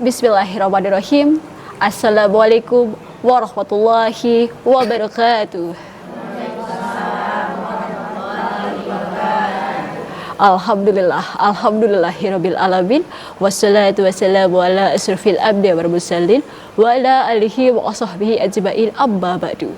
Bismillahirrahmanirrahim. Assalamualaikum warahmatullahi wabarakatuh. Alhamdulillahirabbil alamin. Wassalatu wassalamu ala asrofil abdi wal mursalin wa ala alihi wa sahbihi ajmain. Amma ba'du.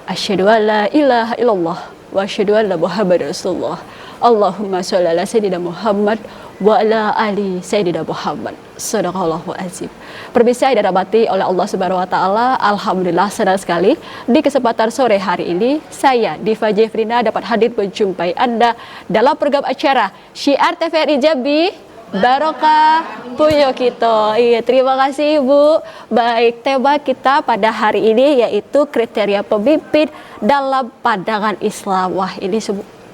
Asyhadu an la ilaha illallah wa asyhadu anna Muhammadar Rasulullah. Allahumma sholli ala sayyidina Muhammad wa ala ali sayyidina Muhammad. Shadaqallahu azim. Pemirsa yang dirahmati oleh Allah Subhanahu wa taala, alhamdulillah senang sekali di kesempatan sore hari ini saya Diva Jefrina dapat hadir menjumpai Anda dalam program acara Syiar TVRI Jambi Barokah Puyo Kito. Iya, terima kasih Ibu. Baik, tema kita pada hari ini yaitu kriteria pemimpin dalam pandangan Islam. Wah, ini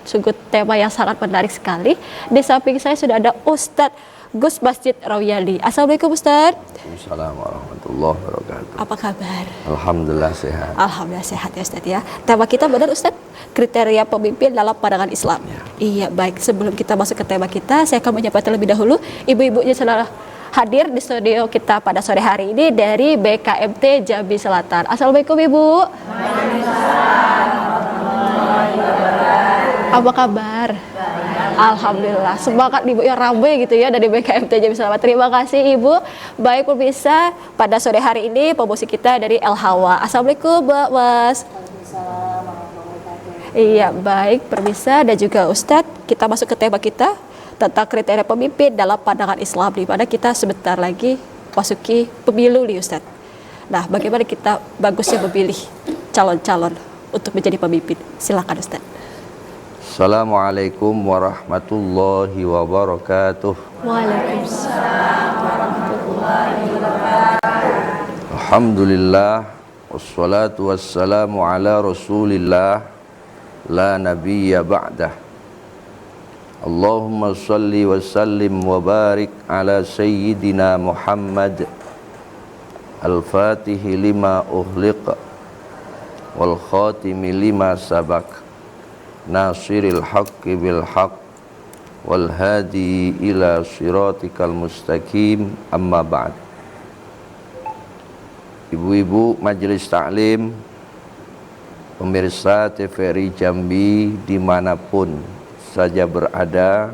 sungguh tema yang sangat menarik sekali. Di samping saya sudah ada Ustadz Gus Masjid Rawyali. Assalamualaikum Ustadz. Waalaikumsalam warahmatullahi wabarakatuh. Apa kabar? Alhamdulillah sehat. Alhamdulillah sehat ya Ustadz ya. Tema kita benar Ustadz, kriteria pemimpin dalam pandangan Islam. Ya. Iya, baik. Sebelum kita masuk ke tema kita, saya akan menyapa terlebih dahulu ibu-ibunya setelah hadir di studio kita pada sore hari ini dari BKMT Jambi Selatan. Assalamualaikum Ibu. Apa kabar? Alhamdulillah, semangat Ibu yang ramai gitu ya dari BKMT Jambi Selatan. Terima kasih Ibu. Baik pemirsa, pada sore hari ini promosi kita dari El Hawa. Assalamualaikum Mbak Mas. Iya, baik pemirsa dan juga Ustadz, kita masuk ke tema kita tentang kriteria pemimpin dalam pandangan Islam, di mana kita sebentar lagi masuki pemilu nih Ustadz. Nah, bagaimana kita bagusnya memilih calon-calon untuk menjadi pemimpin? Silakan Ustadz. Assalamualaikum warahmatullahi wabarakatuh. Waalaikumsalam warahmatullahi wabarakatuh. Alhamdulillah wassalatu wassalamu ala Rasulillah la nabiyya ba'dah. Allahumma salli wa sallim wa barik ala sayyidina Muhammad al-fatihi lima ughliqa wal khatimi lima sabaq nasiril haqqi bil haqq wal hadi ila siratikal mustaqim. Amma ba'd. Ibu-ibu majelis taklim, pemirsa TVRI Jambi dimanapun saja berada,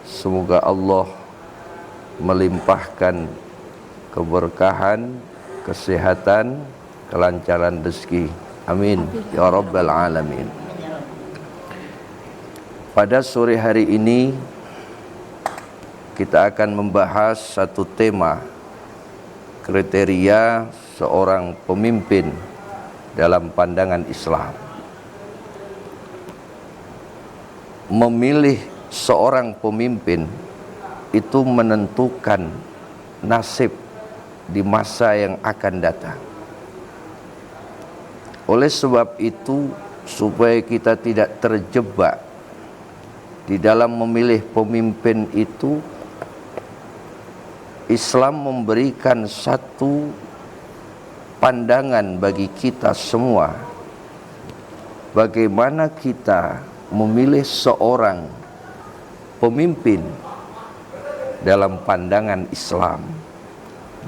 semoga Allah melimpahkan keberkahan, kesehatan, kelancaran rezeki. Amin ya rabbal alamin. Pada sore hari ini kita akan membahas satu tema, kriteria seorang pemimpin dalam pandangan Islam. Memilih seorang pemimpin itu menentukan nasib di masa yang akan datang. Oleh sebab itu, supaya kita tidak terjebak di dalam memilih pemimpin itu, Islam memberikan satu pandangan bagi kita semua, bagaimana kita memilih seorang pemimpin dalam pandangan Islam.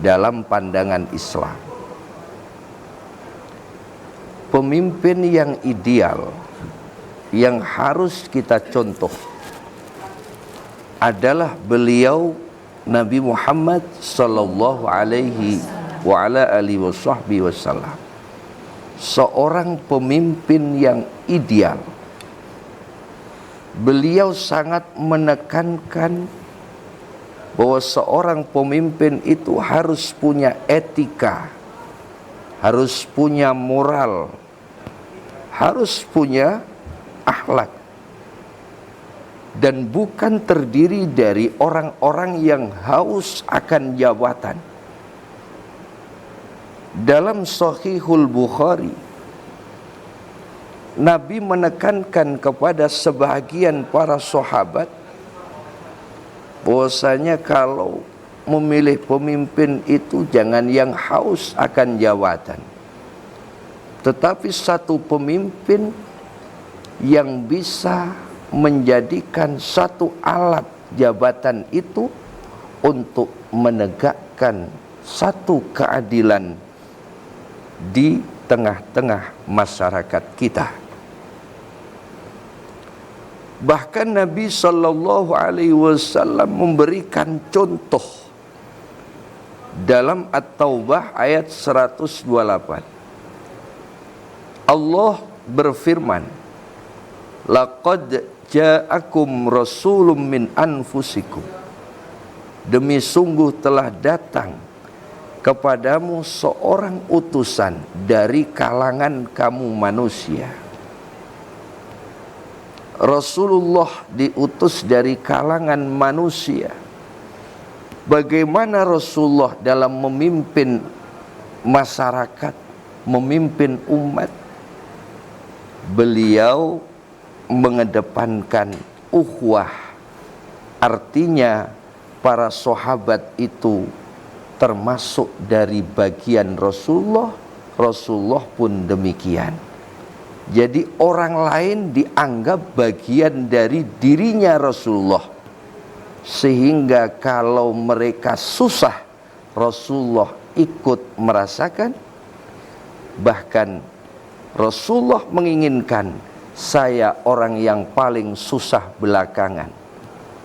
Dalam pandangan Islam, pemimpin yang ideal yang harus kita contoh adalah beliau Nabi Muhammad sallallahu alaihi wa ala alihi wasallam. Seorang pemimpin yang ideal. Beliau sangat menekankan bahwa seorang pemimpin itu harus punya etika, harus punya moral, harus punya akhlak, dan bukan terdiri dari orang-orang yang haus akan jabatan. Dalam Sahihul Bukhari, Nabi menekankan kepada sebahagian para sahabat bahwasanya kalau memilih pemimpin itu jangan yang haus akan jabatan, tetapi satu pemimpin yang bisa menjadikan satu alat jabatan itu untuk menegakkan satu keadilan di tengah-tengah masyarakat kita. Bahkan Nabi sallallahu alaihi wasallam memberikan contoh dalam At-Taubah ayat 128. Allah berfirman, "Laqad ja'akum rasulun min anfusikum." Demi sungguh telah datang kepadamu seorang utusan dari kalangan kamu manusia. Rasulullah diutus dari kalangan manusia. Bagaimana Rasulullah dalam memimpin masyarakat, memimpin umat? Beliau mengedepankan ukhuwah. Artinya para sahabat itu termasuk dari bagian Rasulullah, Rasulullah pun demikian. Jadi orang lain dianggap bagian dari dirinya Rasulullah, sehingga kalau mereka susah, Rasulullah ikut merasakan. Bahkan Rasulullah menginginkan, saya orang yang paling susah belakangan,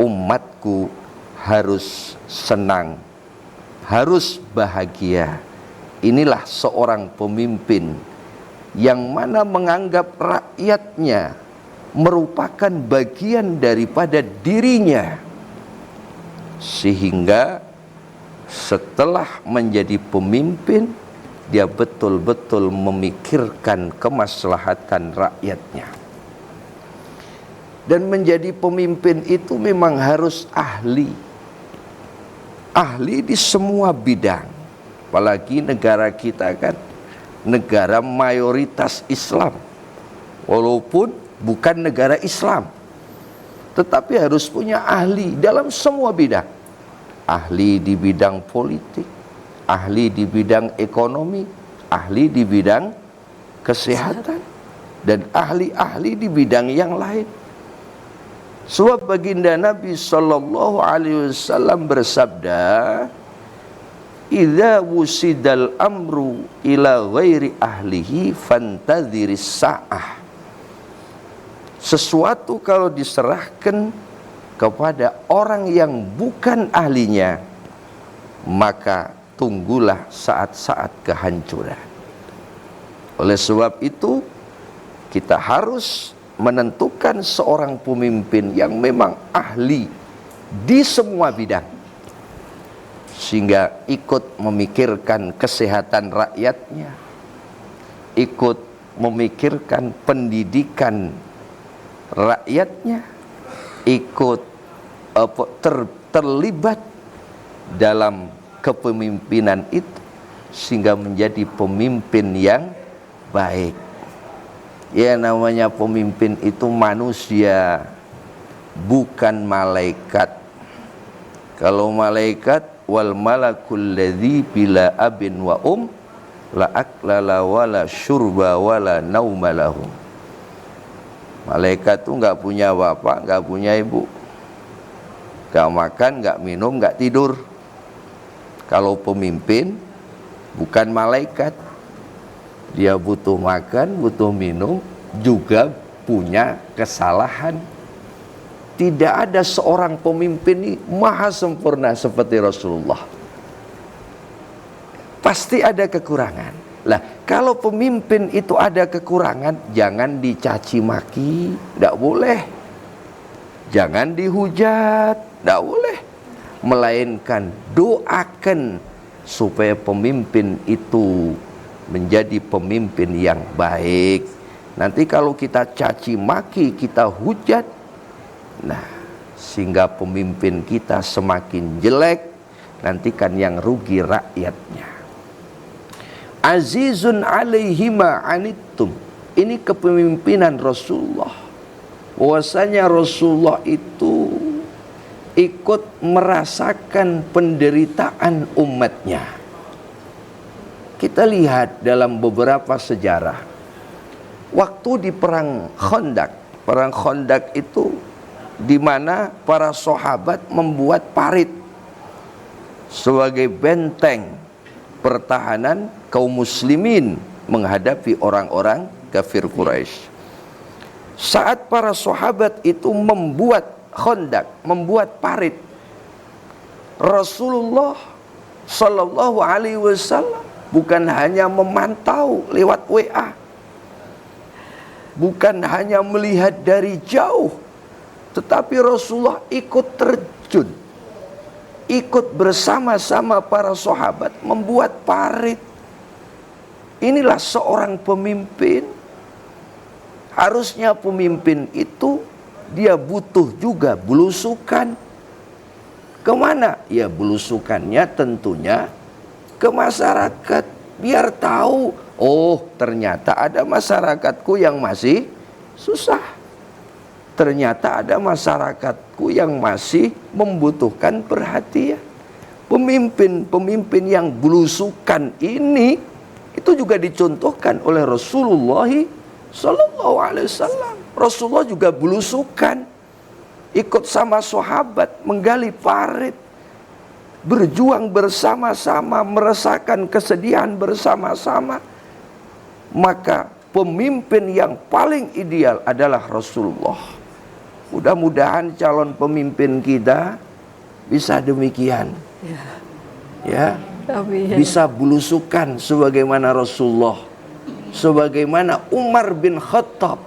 umatku harus senang, harus bahagia. Inilah seorang pemimpin yang mana menganggap rakyatnya merupakan bagian daripada dirinya, sehingga setelah menjadi pemimpin dia betul-betul memikirkan kemaslahatan rakyatnya. Dan menjadi pemimpin itu memang harus ahli di semua bidang. Apalagi negara kita kan negara mayoritas Islam, walaupun bukan negara Islam, tetapi harus punya ahli dalam semua bidang. Ahli di bidang politik, ahli di bidang ekonomi, ahli di bidang kesehatan, dan ahli-ahli di bidang yang lain. Sebab baginda Nabi sallallahu alaihi wasallam bersabda, "Idza wusidal amru ila ghairi ahlihi fantadhiris sa'ah." Sesuatu kalau diserahkan kepada orang yang bukan ahlinya, maka tunggulah saat-saat kehancuran. Oleh sebab itu, kita harus menentukan seorang pemimpin yang memang ahli di semua bidang, sehingga ikut memikirkan kesehatan rakyatnya, ikut memikirkan pendidikan rakyatnya, ikut terlibat dalam kepemimpinan itu, sehingga menjadi pemimpin yang baik. Ya, namanya pemimpin itu manusia, bukan malaikat. Kalau malaikat, wal malakul ladzi bila abin wa la aklala wala syurba wala nauma lahum. Malaikat itu nggak punya bapak, nggak punya ibu, nggak makan, nggak minum, nggak tidur. Kalau pemimpin bukan malaikat, dia butuh makan, butuh minum, juga punya kesalahan. Tidak ada seorang pemimpin ini maha sempurna seperti Rasulullah. Pasti ada kekurangan. Lah, kalau pemimpin itu ada kekurangan, jangan dicaci maki, tidak boleh. Jangan dihujat, tidak boleh. Melainkan doakan supaya pemimpin itu menjadi pemimpin yang baik. Nanti kalau kita caci maki, kita hujat, nah, sehingga pemimpin kita semakin jelek, nanti kan yang rugi rakyatnya. Azizun alaihi ma anittum. Ini kepemimpinan Rasulullah. Bahwasanya Rasulullah itu ikut merasakan penderitaan umatnya. Kita lihat dalam beberapa sejarah, waktu di perang Khandaq itu di mana para sahabat membuat parit sebagai benteng pertahanan kaum muslimin menghadapi orang-orang kafir Quraisy. Saat para sahabat itu membuat khandak, membuat parit, Rasulullah Sallallahu Alaihi Wasallam bukan hanya memantau lewat WA, bukan hanya melihat dari jauh, tetapi Rasulullah ikut terjun, ikut bersama-sama para sahabat membuat parit. Inilah seorang pemimpin. Harusnya pemimpin itu dia butuh juga belusukan. Kemana? Ya belusukannya tentunya ke masyarakat. Biar tahu, oh ternyata ada masyarakatku yang masih susah. Ternyata ada masyarakatku yang masih membutuhkan perhatian. Pemimpin-pemimpin yang belusukan ini itu juga dicontohkan oleh Rasulullah Sallallahu Alaihi Wasallam. Rasulullah juga belusukan, ikut sama sahabat menggali parit, berjuang bersama-sama, merasakan kesedihan bersama-sama. Maka pemimpin yang paling ideal adalah Rasulullah. Mudah-mudahan calon pemimpin kita bisa demikian, ya, bisa belusukan sebagaimana Rasulullah, sebagaimana Umar bin Khattab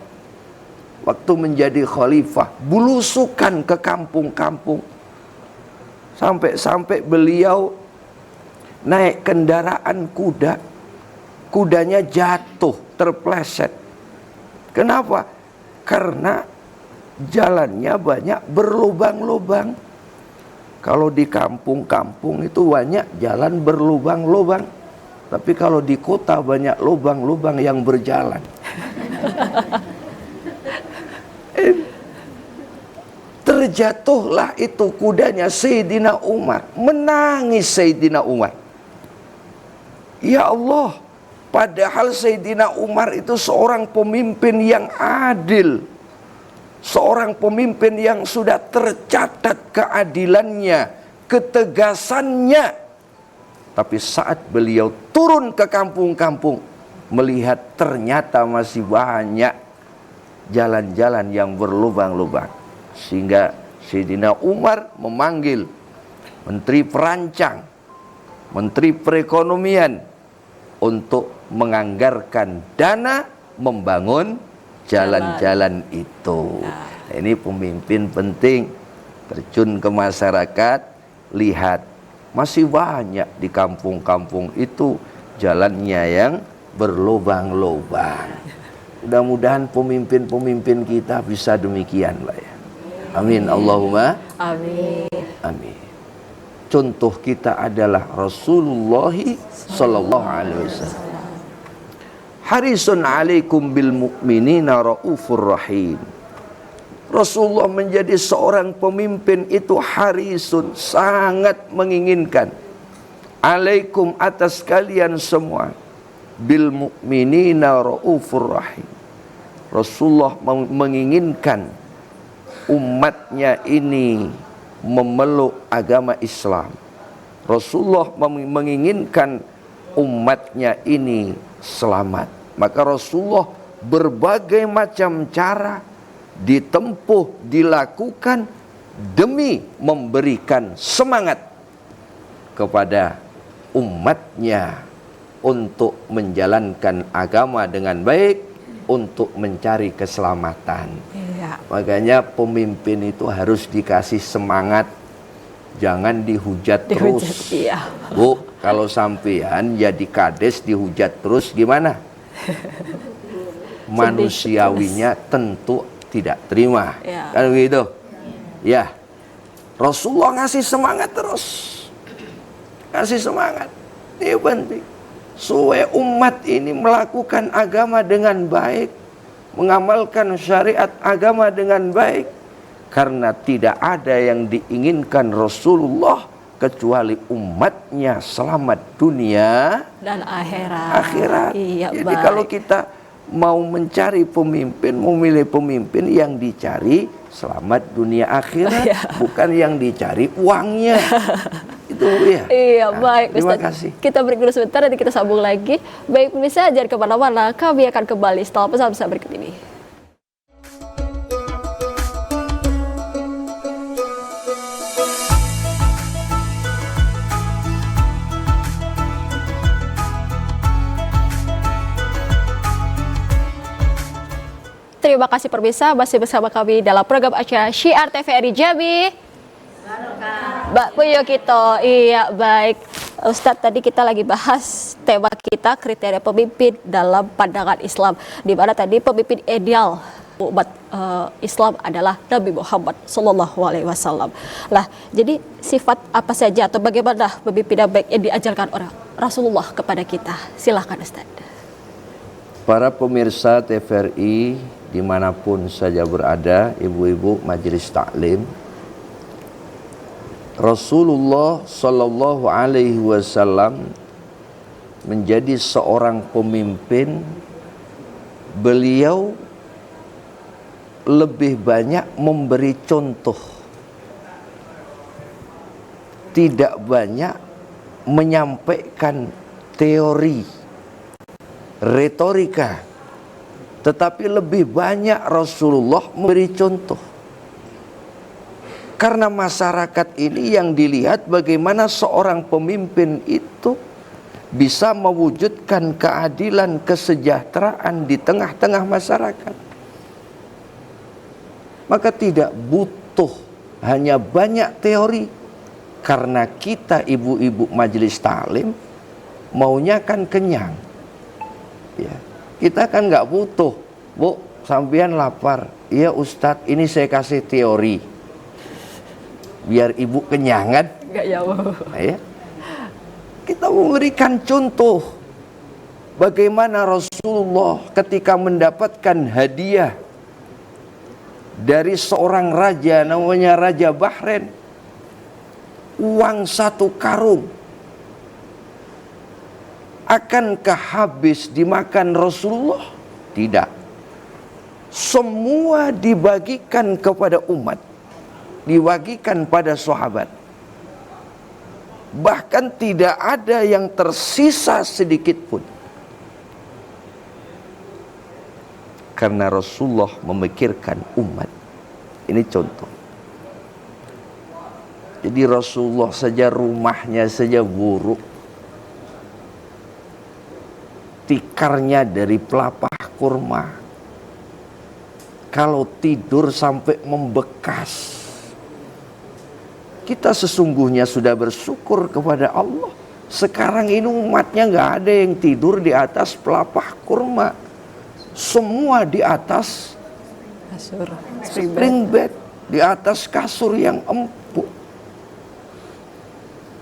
waktu menjadi khalifah, belusukan ke kampung-kampung. Sampai-sampai beliau naik kendaraan kuda, kudanya jatuh, terpleset. Kenapa? Karena jalannya banyak berlubang-lubang. Kalau di kampung-kampung itu banyak jalan berlubang-lubang, tapi kalau di kota banyak lubang-lubang yang berjalan. Terjatuhlah itu kudanya Sayyidina Umar. Menangis Sayyidina Umar. Ya Allah, padahal Sayyidina Umar itu seorang pemimpin yang adil, seorang pemimpin yang sudah tercatat keadilannya, ketegasannya. Tapi saat beliau turun ke kampung-kampung, melihat ternyata masih banyak jalan-jalan yang berlubang-lubang. Sehingga Sayyidina Umar memanggil Menteri Perancang, Menteri Perekonomian untuk menganggarkan dana membangun jalan-jalan itu. Nah, ini pemimpin penting, terjun ke masyarakat, lihat masih banyak di kampung-kampung itu jalannya yang berlubang-lubang. Mudah-mudahan pemimpin-pemimpin kita bisa demikian, Pak ya. Amin, Allahumma Amin. amin. Contoh kita adalah Rasulullah Sallallahu Alaihi Wasallam. Harisun alaikum bil mu'minina raufur rahim. Rasulullah menjadi seorang pemimpin itu harisun, sangat menginginkan, alaikum atas kalian semua, bil mu'minina raufur rahim. Rasulullah menginginkan umatnya ini memeluk agama Islam. Rasulullah menginginkan umatnya ini selamat. Maka Rasulullah berbagai macam cara ditempuh, dilakukan demi memberikan semangat kepada umatnya untuk menjalankan agama dengan baik, untuk mencari keselamatan. Makanya pemimpin itu harus dikasih semangat, jangan dihujat terus. Iya. Bu, kalau sampean jadi kades dihujat terus gimana? Manusiawinya tentu tidak terima. Ya. Kan begitu? Ya. Rasulullah ngasih semangat terus. Ngasih semangat. Ini penting. Supaya umat ini melakukan agama dengan baik, mengamalkan syariat agama dengan baik. Karena tidak ada yang diinginkan Rasulullah kecuali umatnya selamat dunia Dan akhirat. Iya, Jadi baik. kalau kita mau mencari pemimpin, memilih pemimpin yang dicari selamat dunia akhirat, Iya. bukan yang dicari uangnya. Itu ya. Iya, Nah, baik terima Ustaz. kasih. Kita break dulu sebentar, nanti kita sambung lagi. Baik pemirsa, jangan kemana-mana, kami akan kembali setelah pesan-pesan berikut ini. Terima kasih pemirsa, masih bersama kami dalam program acara Syiar TVRI Jambi. Mbak Puyo kita, iya baik. Ustadz, tadi kita lagi bahas tema kita kriteria pemimpin dalam pandangan Islam, di mana tadi pemimpin ideal umat Islam adalah Nabi Muhammad Sallallahu Alaihi Wasallam. Lah, jadi sifat apa saja atau bagaimana pemimpin yang baik yang diajarkan orang Rasulullah kepada kita? Silahkan Ustadz. Para pemirsa TVRI dimanapun saja berada, ibu-ibu majelis taklim, Rasulullah Sallallahu Alaihi Wasallam menjadi seorang pemimpin. Beliau lebih banyak memberi contoh, tidak banyak menyampaikan teori, retorika, tetapi lebih banyak Rasulullah memberi contoh. Karena masyarakat ini yang dilihat bagaimana seorang pemimpin itu bisa mewujudkan keadilan, kesejahteraan di tengah-tengah masyarakat. Maka tidak butuh hanya banyak teori, karena kita ibu-ibu majelis taklim maunya kan kenyang. Ya, kita kan nggak butuh, Bu, sampean lapar. Iya Ustadz, ini saya kasih teori biar ibu kenyangan. Enggak ya, Bu. Nah, ya. Kita memberikan contoh bagaimana Rasulullah ketika mendapatkan hadiah dari seorang raja, namanya Raja Bahrain, uang 1 karung. Akankah habis dimakan Rasulullah? Tidak. Semua dibagikan kepada umat, dibagikan pada sahabat. Bahkan tidak ada yang tersisa sedikit pun. Karena Rasulullah memikirkan umat. Ini contoh. Jadi Rasulullah saja rumahnya saja buruk. Tikarnya dari pelepah kurma. Kalau tidur sampai membekas. Kita sesungguhnya sudah bersyukur kepada Allah. Sekarang ini umatnya nggak ada yang tidur di atas pelepah kurma. Semua di atas Kasur, spring bed, di atas kasur yang empuk.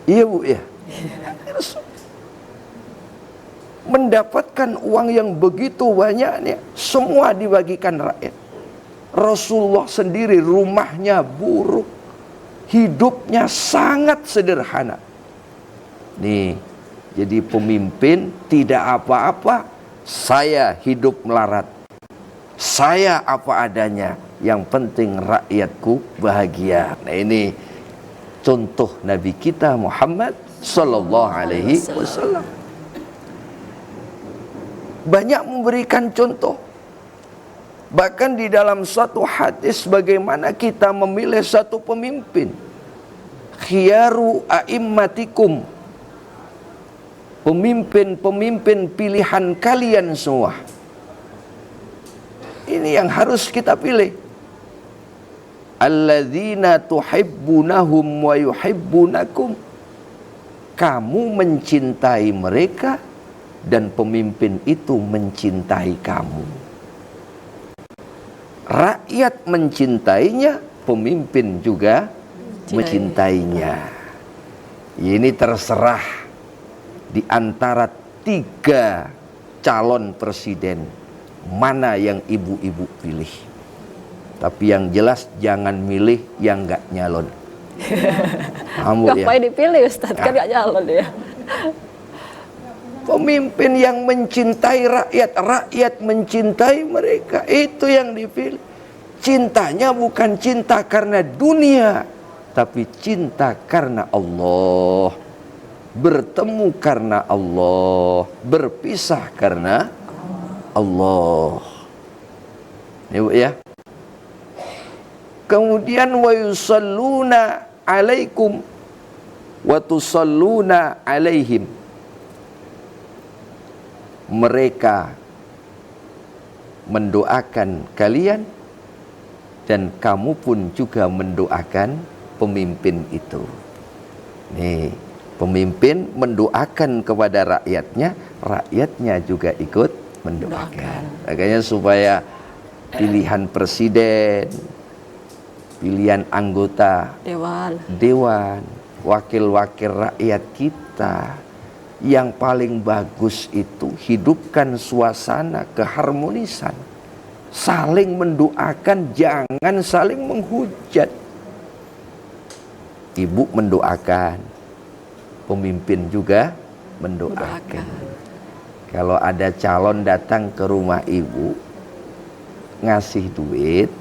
Iya Bu ya. Mendapatkan uang yang begitu banyaknya, semua dibagikan rakyat. Rasulullah sendiri rumahnya buruk, hidupnya sangat sederhana. Nih, jadi pemimpin tidak apa-apa, saya hidup melarat, saya apa adanya, yang penting rakyatku bahagia. Nah ini contoh Nabi kita Muhammad Sallallahu Alaihi Wasallam. Banyak memberikan contoh. Bahkan di dalam suatu hadis bagaimana kita memilih satu pemimpin. Khiyaru a'immatikum. Pemimpin-pemimpin pilihan kalian semua. Ini yang harus kita pilih. Alladzina tuhibbunahum wa yuhibbunakum. Kamu mencintai mereka dan pemimpin itu mencintai kamu. Rakyat mencintainya, pemimpin juga mencintainya. Ini terserah di antara 3 calon presiden, mana yang ibu-ibu pilih. Tapi yang jelas jangan milih yang nggak nyalon. Ngapain dipilih Ustadz? Kan nggak nyalon ya. Pemimpin yang mencintai rakyat, rakyat mencintai mereka, itu yang dipilih. Cintanya bukan cinta karena dunia, tapi cinta karena Allah. bertemu karena Allah, berpisah karena Allah. Ini Bu ya. Kemudian wa yusalluna alaikum wa tusalluna alaihim. Mereka mendoakan kalian dan kamu pun juga mendoakan pemimpin itu. Nih, pemimpin mendoakan kepada rakyatnya, rakyatnya juga ikut mendoakan. Makanya supaya pilihan presiden, pilihan anggota dewan, wakil-wakil rakyat kita, yang paling bagus itu hidupkan suasana keharmonisan, saling mendoakan, jangan saling menghujat. Ibu mendoakan, pemimpin juga mendoakan. Kalau ada calon datang ke rumah ibu ngasih duit,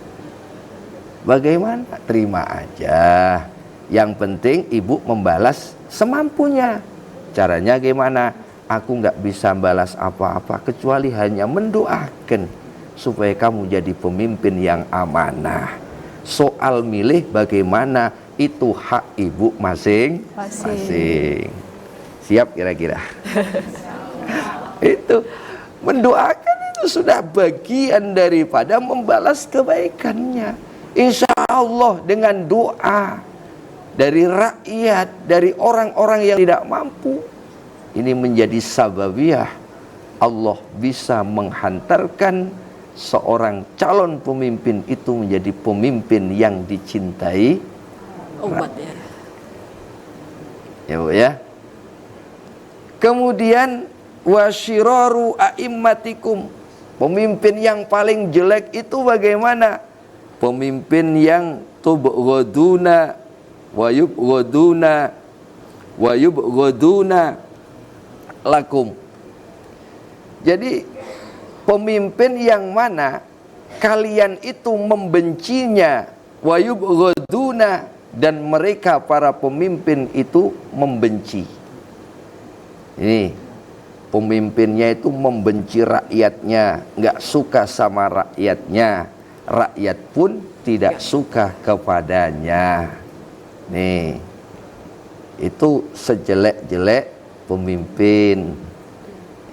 bagaimana? Terima aja. Yang penting ibu membalas semampunya. Caranya gimana? Aku nggak bisa balas apa-apa kecuali hanya mendoakan supaya kamu jadi pemimpin yang amanah. Soal milih bagaimana, itu hak ibu masing-masing. Siap kira-kira? Itu mendoakan itu sudah bagian daripada membalas kebaikannya. Insya Allah dengan doa dari rakyat, dari orang-orang yang tidak mampu, ini menjadi sababiyah Allah bisa menghantarkan seorang calon pemimpin itu menjadi pemimpin yang dicintai umat ya. Ya Bu ya. Kemudian wasyiraru a'immatikum, pemimpin yang paling jelek itu bagaimana? Pemimpin yang tubghaduna wa yubghaduna lakum. Jadi pemimpin yang mana kalian itu membencinya, wa yubghaduna, dan mereka para pemimpin itu membenci. Ini pemimpinnya itu membenci rakyatnya, nggak suka sama rakyatnya, rakyat pun tidak suka kepadanya. Nih, itu sejelek-jelek pemimpin,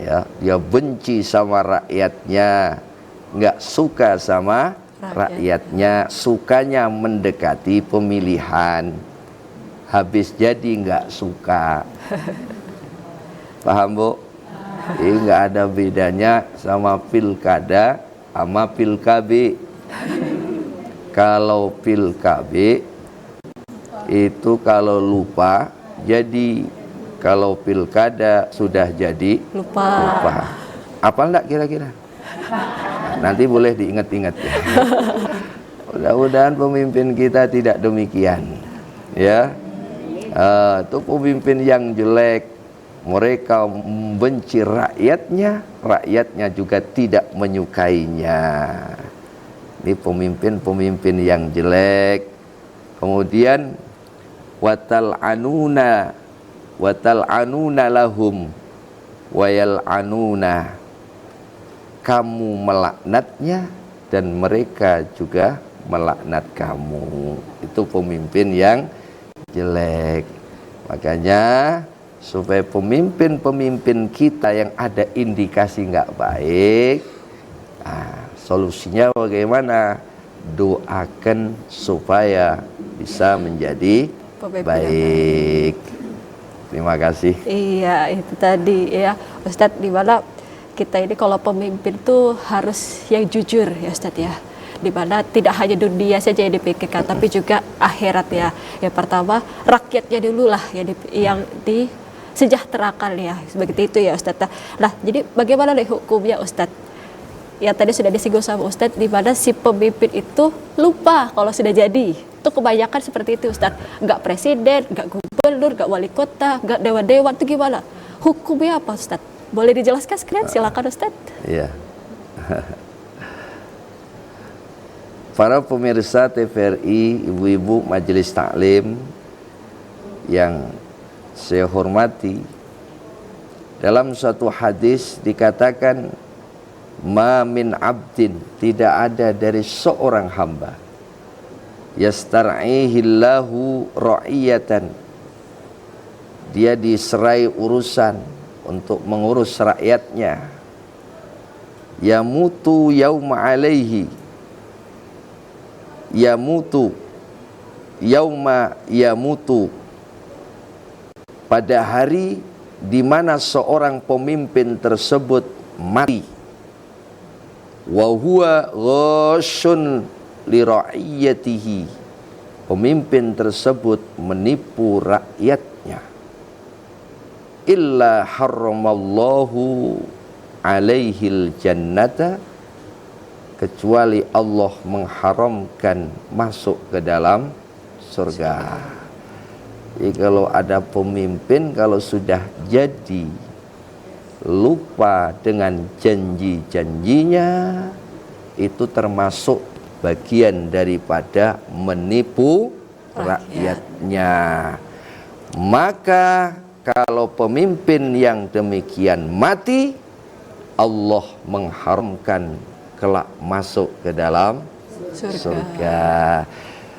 ya, dia benci sama rakyatnya, nggak suka sama rakyatnya, sukanya mendekati pemilihan, habis jadi nggak suka. Paham Bu? Ini nggak ada bedanya sama pilkada sama pilkabe. Kalau pilkabe itu kalau lupa jadi, kalau pilkada sudah jadi lupa. Apa enggak kira-kira? Nanti boleh diingat-ingat ya. Mudah-mudahan pemimpin kita tidak demikian ya. Itu pemimpin yang jelek, mereka membenci rakyatnya, rakyatnya juga tidak menyukainya. Ini pemimpin-pemimpin yang jelek. Kemudian watal'anuna lahum wayal'anuna, kamu melaknatnya dan mereka juga melaknat kamu. Itu pemimpin yang jelek. Makanya supaya pemimpin-pemimpin kita yang ada indikasi nggak baik, solusinya bagaimana? Doakan supaya bisa menjadi baik. Terima kasih. Iya, itu tadi ya Ustadz, di mana kita ini kalau pemimpin tuh harus yang jujur ya Ustadz ya, di mana tidak hanya dunia saja yang dipikirkan tapi juga akhirat ya. Yang pertama rakyatnya dulu lah yang disejahterakan ya, seperti itu ya Ustadz. Nah, jadi bagaimana nih hukumnya Ustadz? Ya tadi sudah disinggung sama Ustadz, di mana si pemimpin itu lupa kalau sudah jadi. Itu kebanyakan seperti itu Ustadz. Nggak presiden, nggak gubernur, nggak wali kota, nggak dewan-dewan, itu gimana? Hukumnya apa Ustadz? Boleh dijelaskan sekalian? Silakan Ustadz. Iya. Para pemirsa TVRI, ibu-ibu majelis taklim yang saya hormati, dalam suatu hadis dikatakan, ma min abdin, tidak ada dari seorang hamba, yastar'ihillahu ra'iyatan, dia diserai urusan untuk mengurus rakyatnya, yamutu yauma alaihi, yamutu yauma yamutu, pada hari di mana seorang pemimpin tersebut mati, wa huwa ghashun li ra'iyatihi, pemimpin tersebut menipu rakyatnya, illa harramallahu alaihil jannata, kecuali Allah mengharamkan masuk ke dalam surga. Jadi kalau ada pemimpin, kalau sudah jadi lupa dengan janji-janjinya, itu termasuk bagian daripada menipu rakyatnya. Maka kalau pemimpin yang demikian mati, Allah mengharamkan kelak masuk ke dalam surga.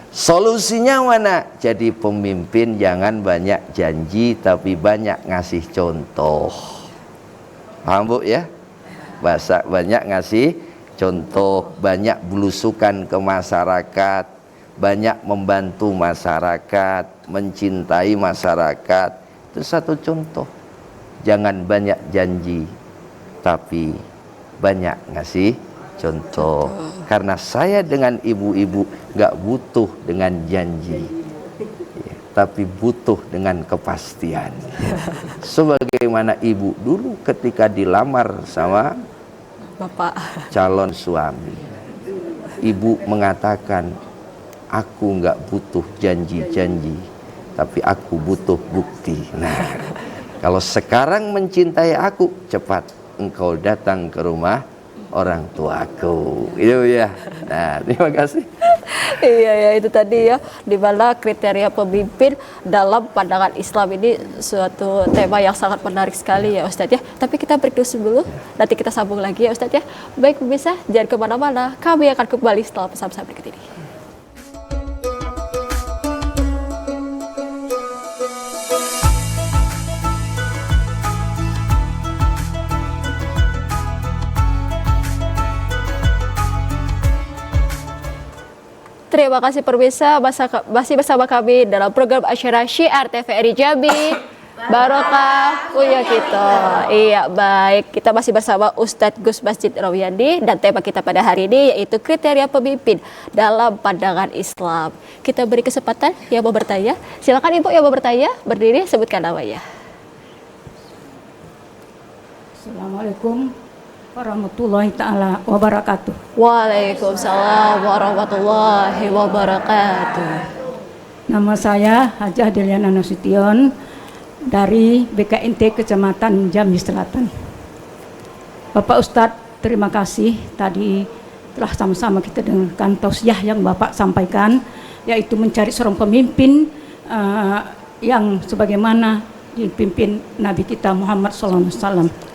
Solusinya mana? Jadi pemimpin jangan banyak janji, tapi banyak ngasih contoh. Paham Bu ya? Bahasa banyak ngasih contoh, banyak belusukan ke masyarakat, banyak membantu masyarakat, mencintai masyarakat. Itu satu contoh. Jangan banyak janji, tapi banyak ngasih contoh. Karena saya dengan ibu-ibu gak butuh dengan janji, tapi butuh dengan kepastian. Sebagaimana ibu dulu ketika dilamar sama Bapak calon suami, ibu mengatakan, aku gak butuh janji-janji, tapi aku butuh bukti. Nah, kalau sekarang mencintai aku, cepat engkau datang ke rumah orang tuaku. Itu ya. Nah, terima kasih. Iya ya, itu tadi ya, di mana kriteria pemimpin dalam pandangan Islam ini suatu tema yang sangat menarik sekali ya Ustadz ya. Tapi kita break dulu, nanti kita sambung lagi ya Ustadz ya. Baik pemirsa, jangan kemana-mana, kami akan kembali setelah pesan-pesan berikut ini. Terima kasih pemirsa, masih bersama kami dalam program acara Syiar TVRI Jambi Barokah Punya Kita. Iya baik, kita masih bersama Ustadz Gus Masjid Rawiyandi, dan tema kita pada hari ini yaitu kriteria pemimpin dalam pandangan Islam. Kita beri kesempatan yang mau bertanya. Silakan Ibu yang mau bertanya, berdiri, sebutkan namanya. Assalamualaikum warahmatullahi ta'ala wabarakatuh. Waalaikumsalam warahmatullahi wabarakatuh. Nama saya Hajah Deliana Nasution dari BKNT Kecamatan Jambi Selatan. Bapak Ustadz, terima kasih tadi telah sama-sama kita dengarkan tausiah yang Bapak sampaikan, yaitu mencari seorang pemimpin yang sebagaimana dipimpin Nabi kita Muhammad SAW.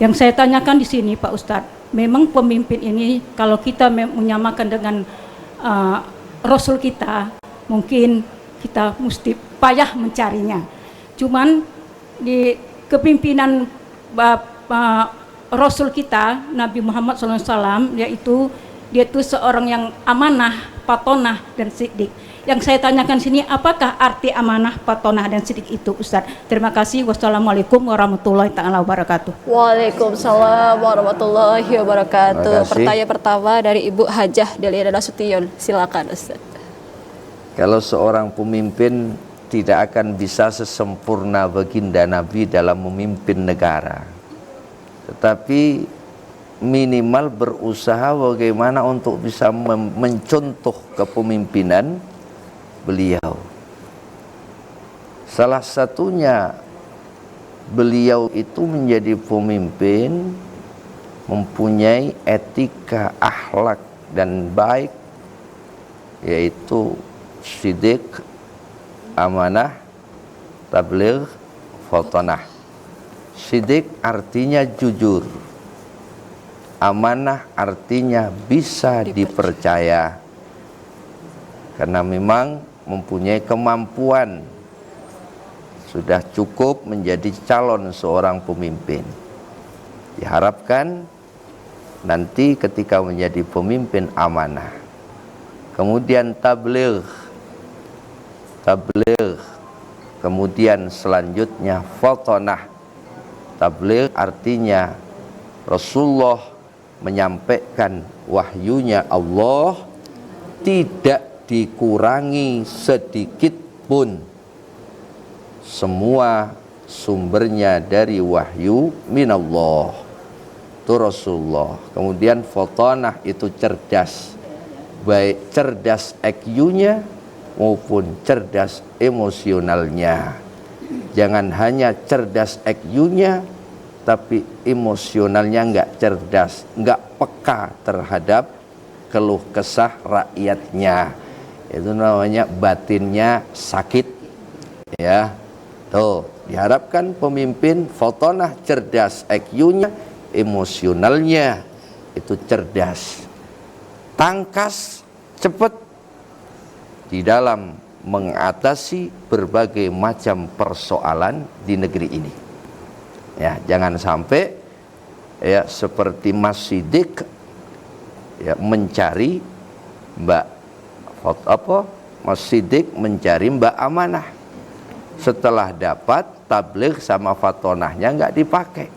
Yang saya tanyakan di sini Pak Ustadz, memang pemimpin ini kalau kita menyamakan dengan Rasul kita, mungkin kita mesti payah mencarinya. Cuman di kepimpinan Rasul kita Nabi Muhammad SAW, yaitu dia itu seorang yang amanah, patonah, dan siddiq. Yang saya tanyakan sini, apakah arti amanah, patonah, dan siddiq itu Ustadz? Terima kasih. Wassalamualaikum warahmatullahi ta'ala wabarakatuh. Waalaikumsalam warahmatullahi wabarakatuh. Pertanyaan pertama dari Ibu Hajah Deliana Nasution. Silakan Ustadz. Kalau seorang pemimpin tidak akan bisa sesempurna baginda Nabi dalam memimpin negara, tetapi minimal berusaha bagaimana untuk bisa mencontoh kepemimpinan beliau. Salah satunya, beliau itu menjadi pemimpin mempunyai etika, akhlak dan baik, yaitu siddiq, amanah, tabligh, fatonah. Sidik artinya jujur, amanah artinya bisa dipercaya, karena memang mempunyai kemampuan, sudah cukup menjadi calon seorang pemimpin. Diharapkan nanti ketika menjadi pemimpin amanah. Kemudian tabligh, kemudian selanjutnya fatonah. Tabligh artinya Rasulullah menyampaikan wahyunya Allah, tidak dikurangi sedikit pun. Semua sumbernya dari wahyu minallah, itu Rasulullah. Kemudian fatonah itu cerdas, baik cerdas IQ-nya maupun cerdas emosionalnya. Jangan hanya cerdas IQ-nya, tapi emosionalnya nggak cerdas, nggak peka terhadap keluh kesah rakyatnya. Itu namanya batinnya sakit, ya. Tuh, diharapkan pemimpin fatonah cerdas IQ-nya, emosionalnya itu cerdas, tangkas, cepat di dalam mengatasi berbagai macam persoalan di negeri ini. Ya, jangan sampai ya seperti Mas Siddiq ya mencari Mas Siddiq mencari Mbak Amanah. Setelah dapat tabligh sama fatonahnya nggak dipakai.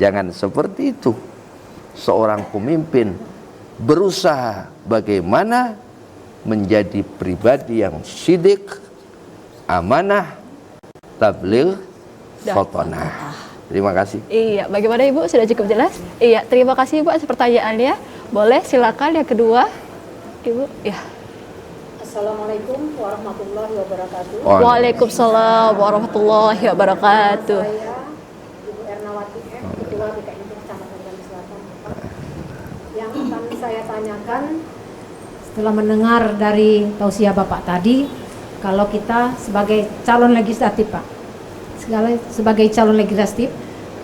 Jangan seperti itu. Seorang pemimpin berusaha bagaimana menjadi pribadi yang siddiq, amanah, tabligh, fatonah. Terima kasih. Iya, bagaimana Ibu? Sudah cukup jelas? Iya, terima kasih Ibu atas pertanyaannya. Boleh silakan yang kedua, Ibu. Ya. Assalamualaikum warahmatullahi wabarakatuh. Waalaikumsalam warahmatullahi wabarakatuh. Saya Ibu Ernawati, Ketua BKINT Kecamatan Jambi Selatan. Yang akan saya tanyakan setelah mendengar dari tausiah Bapak tadi, kalau kita sebagai calon legislatif, Pak, sebagai calon legislatif,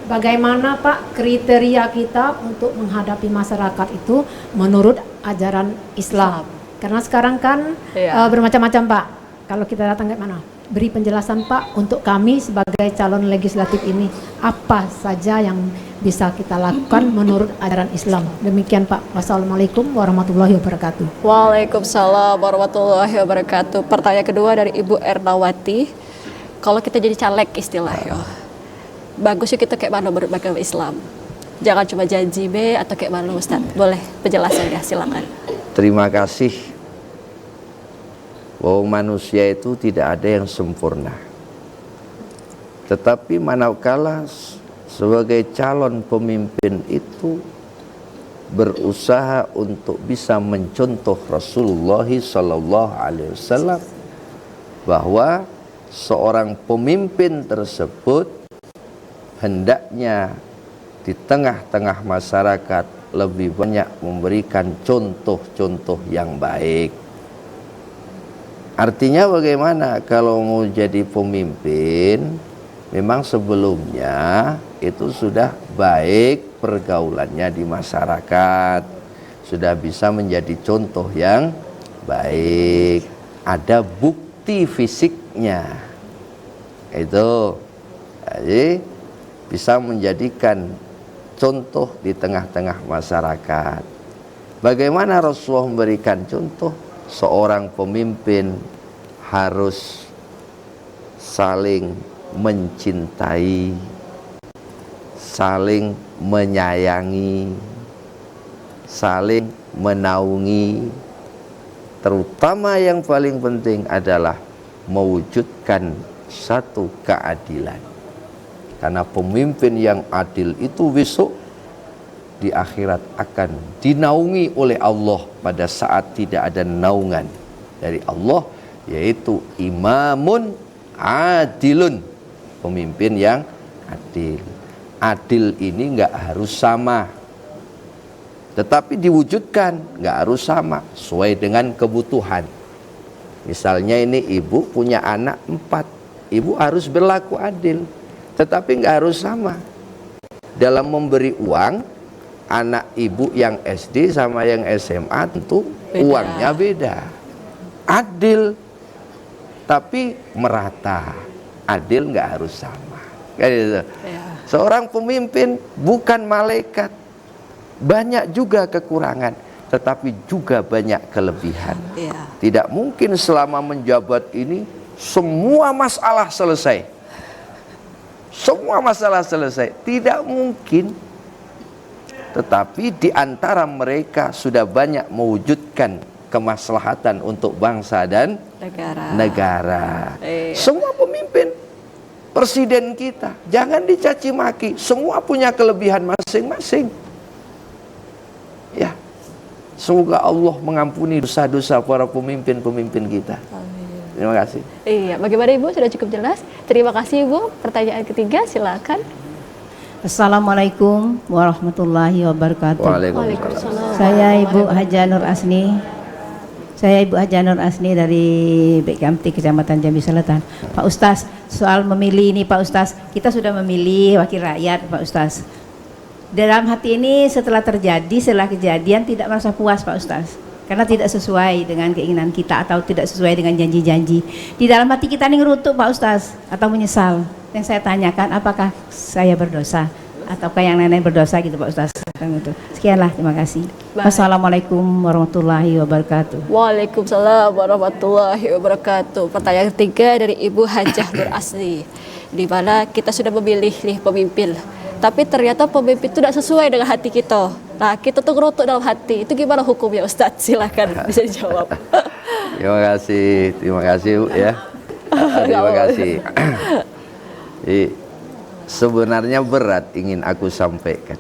bagaimana Pak kriteria kita untuk menghadapi masyarakat itu menurut ajaran Islam? Karena sekarang kan bermacam-macam Pak. Kalau kita datang ke mana? Beri penjelasan Pak untuk kami sebagai calon legislatif ini, apa saja yang bisa kita lakukan menurut ajaran Islam. Demikian Pak. Wassalamualaikum warahmatullahi wabarakatuh. Waalaikumsalam warahmatullahi wabarakatuh. Pertanyaan kedua dari Ibu Ernawati. Kalau kita jadi caleg istilahnya, bagusnya kita kayak mana menurut agama Islam? Jangan cuma janji be atau kayak mana Ustaz? Boleh penjelasannya, silakan. Terima kasih. Bahwa manusia itu tidak ada yang sempurna. Tetapi manakala sebagai calon pemimpin itu berusaha untuk bisa mencontoh Rasulullah SAW, bahwa seorang pemimpin tersebut hendaknya di tengah-tengah masyarakat lebih banyak memberikan contoh-contoh yang baik. Artinya bagaimana? Kalau mau jadi pemimpin, memang sebelumnya itu sudah baik pergaulannya di masyarakat, sudah bisa menjadi contoh yang baik, ada bukti fisiknya, itu jadi bisa menjadikan contoh di tengah-tengah masyarakat. Bagaimana Rasulullah memberikan contoh? Seorang pemimpin harus saling mencintai, saling menyayangi, saling menaungi. Terutama yang paling penting adalah mewujudkan satu keadilan. Karena pemimpin yang adil itu besok di akhirat akan dinaungi oleh Allah pada saat tidak ada naungan dari Allah, yaitu imamun adilun, pemimpin yang adil. Adil ini nggak harus sama, tetapi diwujudkan nggak harus sama, sesuai dengan kebutuhan. Misalnya ini ibu punya anak 4, ibu harus berlaku adil, tetapi nggak harus sama dalam memberi uang. Anak ibu yang SD sama yang SMA tentu Beda. uangnya beda. Adil tapi merata, adil nggak harus sama. Kayak gitu. Ya. Seorang pemimpin bukan malaikat, banyak juga kekurangan, tetapi juga banyak kelebihan. Ya. Tidak mungkin selama menjabat ini semua masalah selesai. Semua masalah selesai, tidak mungkin. Tetapi di antara mereka sudah banyak mewujudkan kemaslahatan untuk bangsa dan negara. Semua pemimpin, presiden kita, jangan dicaci maki. Semua punya kelebihan masing-masing. Ya, semoga Allah mengampuni dosa-dosa para pemimpin-pemimpin kita. Terima kasih. Iya, bagaimana Ibu? Sudah cukup jelas? Terima kasih Ibu. Pertanyaan ketiga, silakan. Assalamualaikum warahmatullahi wabarakatuh. Waalaikumsalam. Saya Ibu Haja Nur Asni. Saya Ibu Haja Nur Asni dari BKMT Kecamatan Jambi Selatan. Pak Ustaz, soal memilih ini Pak Ustaz, kita sudah memilih wakil rakyat Pak Ustaz. Dalam hati ini setelah kejadian tidak merasa puas Pak Ustaz. Karena tidak sesuai dengan keinginan kita atau tidak sesuai dengan janji-janji. Di dalam hati kita ini ngerutuk Pak Ustaz atau menyesal. Yang saya tanyakan, apakah saya berdosa ataukah yang lain-lain berdosa gitu Pak Ustaz. Sekianlah, terima kasih. Baik. Wassalamualaikum warahmatullahi wabarakatuh. Waalaikumsalam warahmatullahi wabarakatuh. Pertanyaan ketiga dari Ibu Hajah Nur Asli, di mana kita sudah memilih nih pemimpin, tapi ternyata pemimpin itu tidak sesuai dengan hati kita. Nah, kita tuh ngerutuk dalam hati. Itu gimana hukumnya Ustadz? Silakan bisa dijawab. Terima kasih Bu ya. Terima kasih. Sebenarnya berat ingin aku sampaikan,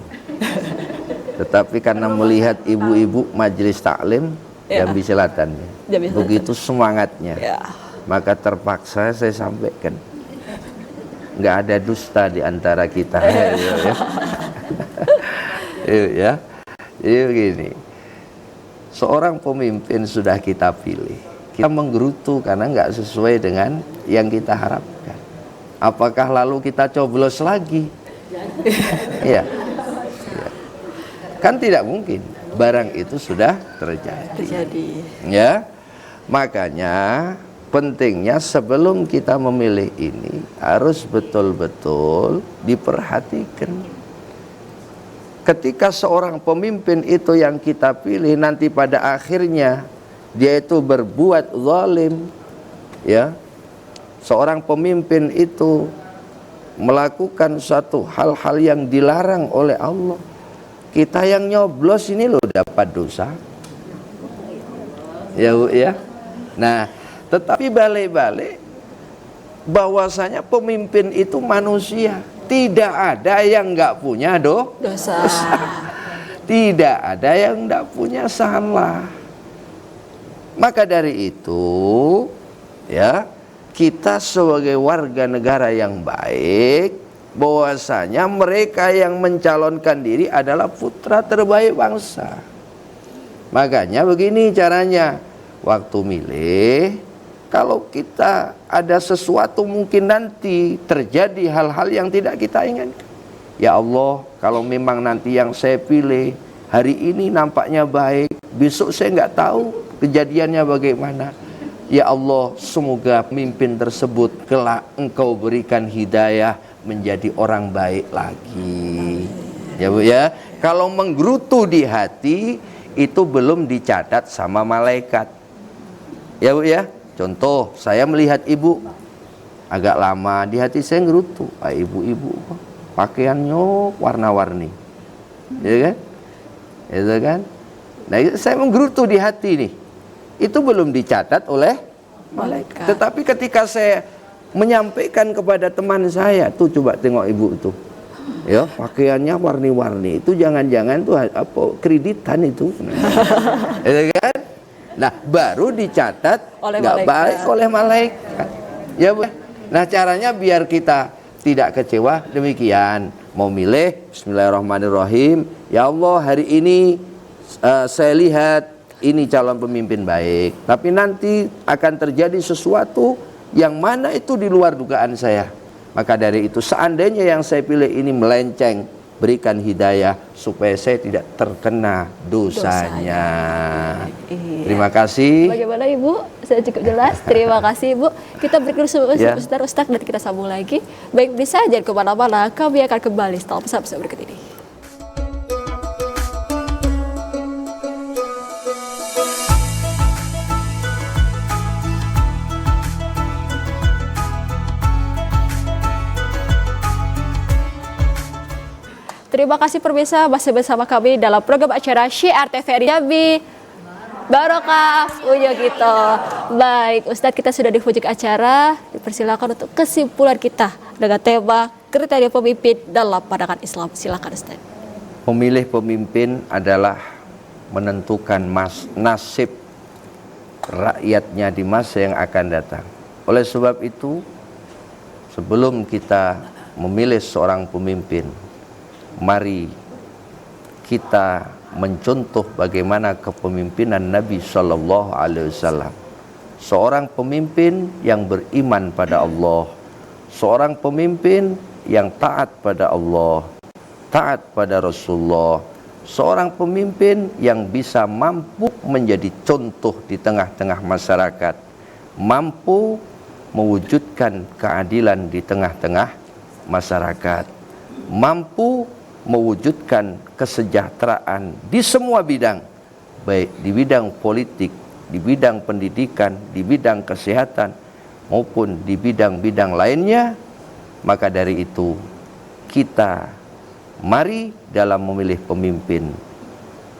tetapi karena melihat ibu-ibu majelis taklim Jambi Selatan, begitu semangatnya, maka terpaksa saya sampaikan. Nggak ada dusta di antara kita. Ya, jadi begini, seorang pemimpin sudah kita pilih, kita menggerutu karena nggak sesuai dengan yang kita harapkan. Apakah lalu kita coblos lagi? Ya. Kan tidak mungkin. Barang itu sudah terjadi. Ya. Makanya pentingnya sebelum kita memilih ini harus betul-betul diperhatikan. Ketika seorang pemimpin itu yang kita pilih nanti pada akhirnya dia itu berbuat zalim, ya. Seorang pemimpin itu melakukan suatu hal-hal yang dilarang oleh Allah. Kita yang nyoblos ini loh dapat dosa. Ya Bu ya. Nah, tetapi balik-balik bahwasanya pemimpin itu manusia. Tidak ada yang nggak punya dosa. Tidak ada yang nggak punya salah. Maka dari itu, ya, kita sebagai warga negara yang baik, bahwasanya mereka yang mencalonkan diri adalah putra terbaik bangsa. Makanya begini caranya, waktu milih, kalau kita ada sesuatu mungkin nanti terjadi hal-hal yang tidak kita inginkan. Ya Allah, kalau memang nanti yang saya pilih hari ini nampaknya baik, besok saya nggak tahu kejadiannya bagaimana. Ya Allah, semoga pemimpin tersebut kelak Engkau berikan hidayah menjadi orang baik lagi. Ya Bu ya. Kalau menggerutu di hati itu belum dicatat sama malaikat. Ya Bu ya. Contoh, saya melihat ibu agak lama di hati saya ngerutu. Ibu-ibu pakaiannya warna-warni. Ya kan? Itu kan? Nah, saya menggerutu di hati nih. Itu belum dicatat oleh malaikat. Tetapi ketika saya menyampaikan kepada teman saya, tuh coba tengok ibu tuh, ya pakaiannya warni-warni, itu jangan-jangan tuh apa kreditan itu, itu kan? Nah baru dicatat nggak baik oleh malaikat. Ya Bu. Nah caranya biar kita tidak kecewa demikian. Mau milih, Bismillahirrahmanirrahim. Ya Allah, hari ini saya lihat ini calon pemimpin baik, tapi nanti akan terjadi sesuatu Yang mana itu di luar dugaan saya. Maka dari itu seandainya yang saya pilih ini melenceng, berikan hidayah supaya saya tidak terkena dosanya. Iya. Terima kasih. Bagaimana Ibu? Saya cukup jelas. Terima kasih Ibu. Kita berikan Ya. Ustaz dan kita sambung lagi. Baik, bisa jangan kemana-mana. Kami akan kembali setelah pesan-pesan berikut ini. Terima kasih pemirsa masih bersama kami dalam program acara Syiar TVRI Jambi Barokah Uyo gitu. Baik, Ustadz kita sudah di ujung acara. Dipersilakan untuk kesimpulan kita dengan tema kriteria pemimpin dalam pandangan Islam. Silakan Ustadz. Memilih pemimpin adalah menentukan nasib rakyatnya di masa yang akan datang. Oleh sebab itu, sebelum kita memilih seorang pemimpin, mari kita mencontoh bagaimana kepemimpinan Nabi Shallallahu Alaihi Wasallam. Seorang pemimpin yang beriman pada Allah, seorang pemimpin yang taat pada Allah, taat pada Rasulullah, seorang pemimpin yang bisa mampu menjadi contoh di tengah-tengah masyarakat, mampu mewujudkan keadilan di tengah-tengah masyarakat, mampu mewujudkan kesejahteraan di semua bidang, baik di bidang politik, di bidang pendidikan, di bidang kesehatan, maupun di bidang-bidang lainnya. Maka dari itu kita mari dalam memilih pemimpin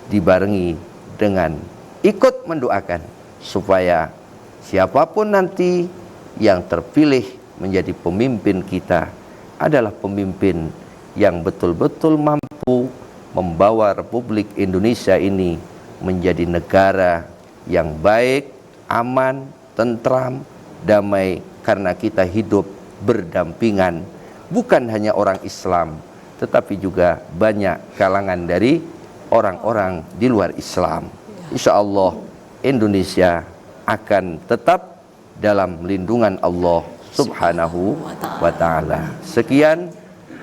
dibarengi dengan ikut mendoakan supaya siapapun nanti yang terpilih menjadi pemimpin kita adalah pemimpin yang betul-betul mampu membawa Republik Indonesia ini menjadi negara yang baik, aman, tentram, damai, karena kita hidup berdampingan bukan hanya orang Islam tetapi juga banyak kalangan dari orang-orang di luar Islam. Insya Allah Indonesia akan tetap dalam lindungan Allah Subhanahu wa ta'ala. Sekian,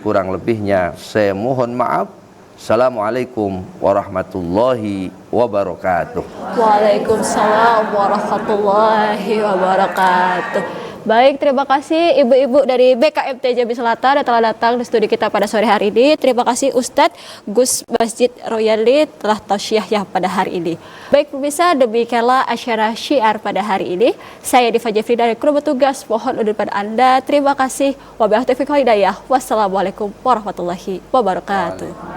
kurang lebihnya saya mohon maaf. Assalamualaikum warahmatullahi wabarakatuh. Waalaikumsalam warahmatullahi wabarakatuh. Baik, terima kasih ibu-ibu dari BKMT Jambi Selatan yang telah datang di studi kita pada sore hari ini. Terima kasih Ustadz Gus Masjid Royali telah tausiah pada hari ini. Baik pemirsa, demikianlah acara Syiar pada hari ini. Saya Diva Jeffrey dari kru bertugas mohon undur pada Anda. Terima kasih. Wabillahi taufiq wal hidayah. Wassalamualaikum warahmatullahi wabarakatuh.